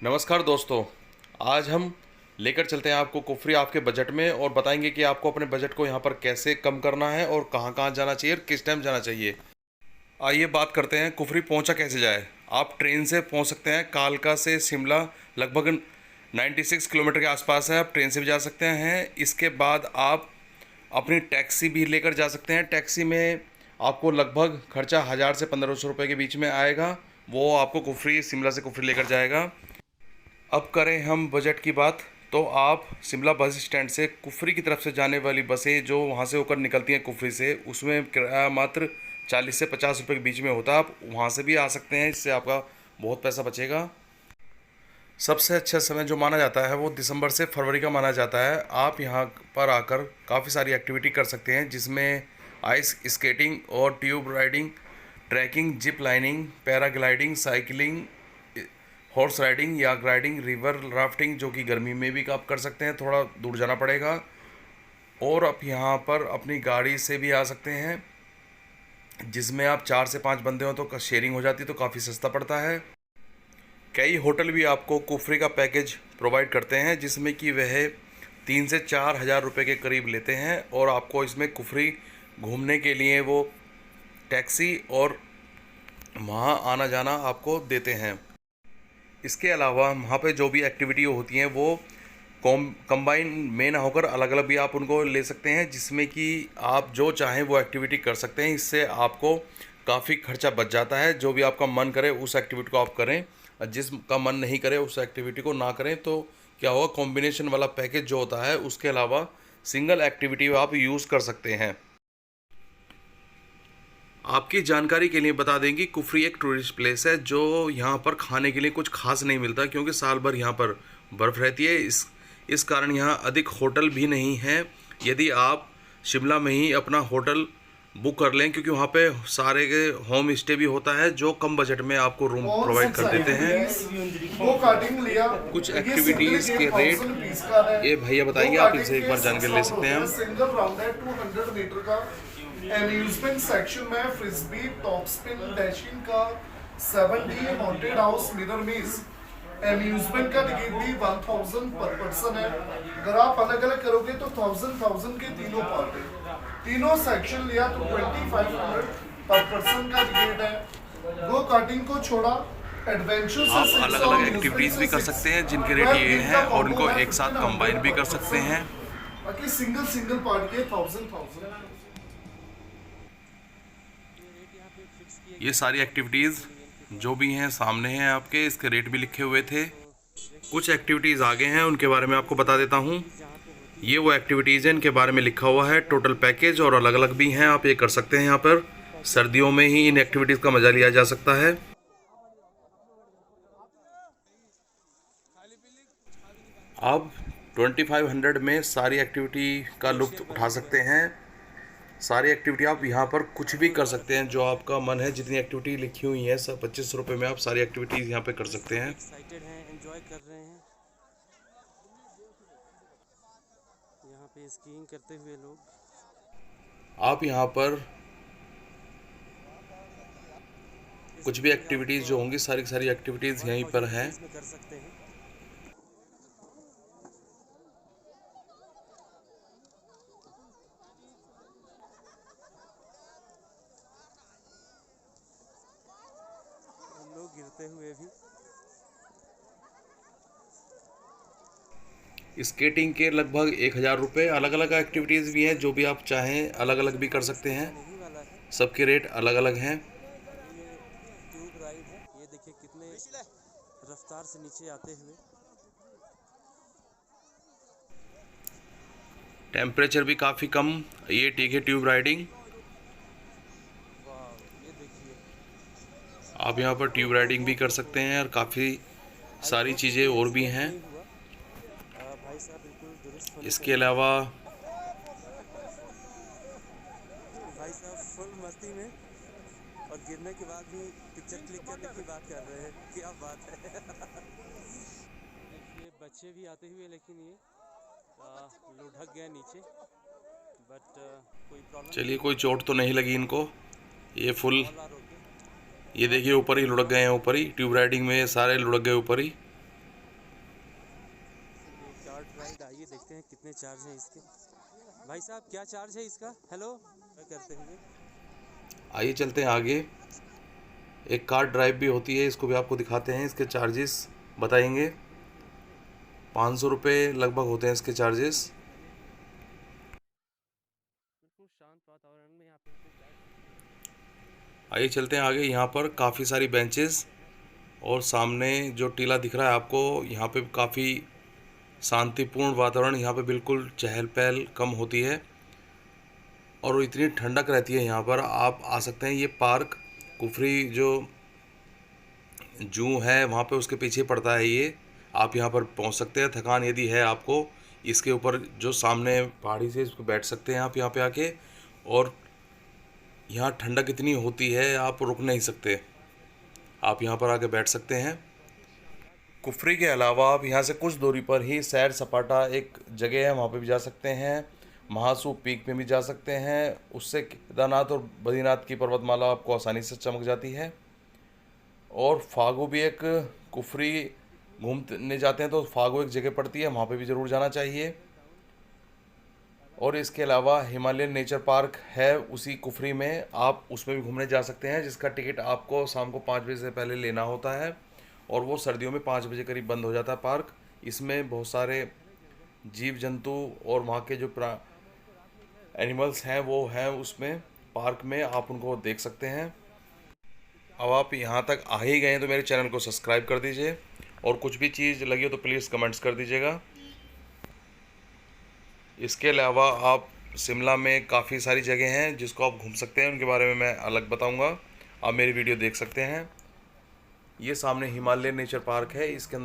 नमस्कार दोस्तों। आज हम लेकर चलते हैं आपको कुफरी आपके बजट में और बताएंगे कि आपको अपने बजट को यहाँ पर कैसे कम करना है और कहाँ कहाँ जाना चाहिए और किस टाइम जाना चाहिए। आइए बात करते हैं कुफरी पहुँचा कैसे जाए। आप ट्रेन से पहुँच सकते हैं। कालका से शिमला लगभग 96 किलोमीटर के आसपास है। आप ट्रेन से भी जा सकते हैं। इसके बाद आप अपनी टैक्सी भी लेकर जा सकते हैं। टैक्सी में आपको लगभग खर्चा 1000 से 1500 रुपये के बीच में आएगा। वो आपको कुफरी शिमला से कुफरी लेकर जाएगा। अब करें हम बजट की बात, तो आप शिमला बस स्टैंड से कुफरी की तरफ से जाने वाली बसें जो वहाँ से होकर निकलती हैं कुफरी से, उसमें किराया मात्र 40 से 50 रुपये के बीच में होता है। आप वहाँ से भी आ सकते हैं, इससे आपका बहुत पैसा बचेगा। सबसे अच्छा समय जो माना जाता है वो दिसंबर से फरवरी का माना जाता है। आप यहाँ पर आकर काफ़ी सारी एक्टिविटी कर सकते हैं, जिसमें आइस स्केटिंग और tube riding, trekking, zip lining, paragliding, cycling, horse riding, yak riding, river rafting, जो कि गर्मी में भी आप कर सकते हैं, थोड़ा दूर जाना पड़ेगा। और आप यहाँ पर अपनी गाड़ी से भी आ सकते हैं, जिसमें आप 4 से 5 बंदे हो तो शेयरिंग हो जाती है, तो काफ़ी सस्ता पड़ता है। कई होटल भी आपको कुफरी का पैकेज प्रोवाइड करते हैं, जिसमें कि वह 3 से 4 हज़ार रुपये के करीब लेते हैं और आपको इसमें कुफरी घूमने के लिए वो टैक्सी और वहाँ आना जाना आपको देते हैं। इसके अलावा वहाँ पे जो भी एक्टिविटी होती हैं वो कंबाइन में ना होकर अलग अलग भी आप उनको ले सकते हैं, जिसमें कि आप जो चाहें वो एक्टिविटी कर सकते हैं। इससे आपको काफ़ी खर्चा बच जाता है। जो भी आपका मन करे उस एक्टिविटी को आप करें, और जिसका मन नहीं करे उस एक्टिविटी को ना करें। तो क्या होगा, कॉम्बिनेशन वाला पैकेज जो होता है उसके अलावा सिंगल एक्टिविटी आप यूज़ कर सकते हैं। आपकी जानकारी के लिए बता दें कि कुफरी एक टूरिस्ट प्लेस है, जो यहाँ पर खाने के लिए कुछ खास नहीं मिलता, क्योंकि साल भर यहाँ पर बर्फ़ रहती है। इस कारण यहाँ अधिक होटल भी नहीं हैं। यदि आप शिमला में ही अपना होटल बुक कर लें, क्योंकि वहाँ पे सारे के होम स्टे भी होता है, जो कम बजट में आपको रूम प्रोवाइड कर देते हैं। कुछ एक्टिविटीज़ के रेट ये भैया बताएंगे, आप इनसे एक बार जानकारी ले सकते हैं हम। सिंगल राउंड है 200 मीटर का। एम्यूजमेंट सेक्शन में फ्रिस्बी, टॉप स्पिन, डैशिंग का, 7D हॉन्टेड हाउस, मिरर मेज। एम्यूजमेंट का टिकट भी 1000 पर पर्सन है। अगर आप अलग अलग करोगे तो 1000 के तीनों पार्ट है। तीनों सेक्शन लिया तो 2500 पर पर्सन का टिकट है। गो कार्टिंग को छोड़ा, एडवेंचर से आप अलग अलग एक्टिविटीज़ भी कर सकते हैं जिनके रेट ये हैं, और इनको एक साथ कंबाइन भी कर सकते हैं। बाकी सिंगल पार्ट के 1000। ये सारी एक्टिविटीज़ जो भी हैं सामने हैं आपके, इसके रेट भी लिखे हुए थे। कुछ एक्टिविटीज़ आगे हैं, उनके बारे में आपको बता देता हूँ। ये वो एक्टिविटीज़ हैं, इनके बारे में लिखा हुआ है टोटल पैकेज, और अलग अलग भी हैं। आप ये कर सकते हैं। यहाँ पर सर्दियों में ही इन एक्टिविटीज़ का मज़ा लिया जा सकता है। आप 2500 में सारी एक्टिविटी का लुत्फ़ उठा सकते हैं। सारी एक्टिविटी आप यहाँ पर कुछ भी कर सकते हैं, जो आपका मन है। जितनी एक्टिविटी लिखी हुई है सब 25 रुपये में आप सारी एक्टिविटीज़ यहाँ पे कर सकते हैं। एक्साइटेड हैं, एंजॉय कर रहे हैं यहाँ पे स्कीइंग करते हुए लोग। आप यहाँ पर कुछ भी एक्टिविटीज़ जो होंगी सारी सारी एक्टिविटीज़ यहीं पर हैं। कर सकते हैं। लोग गिरते हुए भी। स्केटिंग के लगभग 1000 रुपये। अलग अलग एक्टिविटीज़ भी हैं, जो भी आप चाहें अलग अलग भी कर सकते हैं। नहीं वाला है, सबके रेट अलग अलग हैं। ये ट्यूब राइड है। ये देखिए कितने रफ्तार से नीचे आते हुए। टेम्परेचर भी काफ़ी कम। ये ठीक है ट्यूब राइडिंग। वाह, ये देखिए आप यहाँ पर ट्यूब राइडिंग भी कर सकते हैं, और काफ़ी सारी चीज़ें और भी हैं। नहीं हुआ। भाई साहब बिल्कुल दुरुस्त होने इसके पे अलावा भाई साहब फुल मस्ती में, और गिरने के बाद भी पिक्चर क्लिक करने की बात कर रहे हैं। क्या बात है। देखिए बच्चे भी आते हुए, लेकिन ये लुढ़क गए नीचे, बट कोई प्रॉब्लम चलिए, नहीं कोई चोट तो नहीं लगी इनको। ये फुल, है। ये देखिए ऊपर ही लुढ़क गए हैं। ऊपर ही ट्यूब राइडिंग में सारे लुढ़क गए ऊपर ही। बट आइए देखते हैं कितने चार्ज हैं इसके। भाई साहब क्या चार्ज है इसका? हेलो, क्या करते हैं ये? आइए चलते हैं आगे। एक कार ड्राइव भी होती है, इसको भी आपको दिखाते हैं। इसके चार्जेस बताएंगे। 500 रुपये लगभग होते हैं इसके चार्जेस। बिल्कुल शांत वातावरण में यहाँ पे अपने चाय। आइए चलते हैं आगे। यहाँ पर काफ़ी सारी बेंचेस और सामने जो टीला दिख रहा है आपको, यहाँ पे काफ़ी शांतिपूर्ण वातावरण। यहाँ पे बिल्कुल चहल पहल कम होती है और इतनी ठंडक रहती है यहाँ पर। आप आ सकते हैं। ये पार्क कुफरी जो जू है वहाँ पे उसके पीछे पड़ता है ये। आप यहाँ पर पहुँच सकते हैं। थकान यदि है आपको, इसके ऊपर जो सामने पहाड़ी से इस पर बैठ सकते हैं आप यहाँ पे आके। और यहाँ ठंडक इतनी होती है आप रुक नहीं सकते, आप यहाँ पर आके बैठ सकते हैं। कुफरी के अलावा आप यहाँ से कुछ दूरी पर ही सैर सपाटा एक जगह है, वहाँ पे भी जा सकते हैं। महासू पीक पे भी जा सकते हैं। उससे केदारनाथ और बद्रीनाथ की पर्वतमाला आपको आसानी से चमक जाती है। और फागू भी एक, कुफरी घूमने जाते हैं तो फागू एक जगह पड़ती है, वहाँ पे भी ज़रूर जाना चाहिए। और इसके अलावा हिमालयन नेचर पार्क है उसी कुफरी में, आप उसमें भी घूमने जा सकते हैं, जिसका टिकट आपको शाम को 5 बजे से पहले लेना होता है। और वो सर्दियों में 5 बजे करीब बंद हो जाता है पार्क। इसमें बहुत सारे जीव जंतु और वहाँ के जो एनिमल्स हैं वो हैं उसमें पार्क में, आप उनको देख सकते हैं। अब आप यहाँ तक आ ही गए हैं तो मेरे चैनल को सब्सक्राइब कर दीजिए। और कुछ भी चीज़ लगी हो तो प्लीज़ कमेंट्स कर दीजिएगा। इसके अलावा आप शिमला में काफ़ी सारी जगह हैं जिसको आप घूम सकते हैं, उनके बारे में मैं अलग बताऊंगा। आप मेरी वीडियो देख सकते हैं। ये सामने हिमालयन नेचर पार्क है, इसके अंदर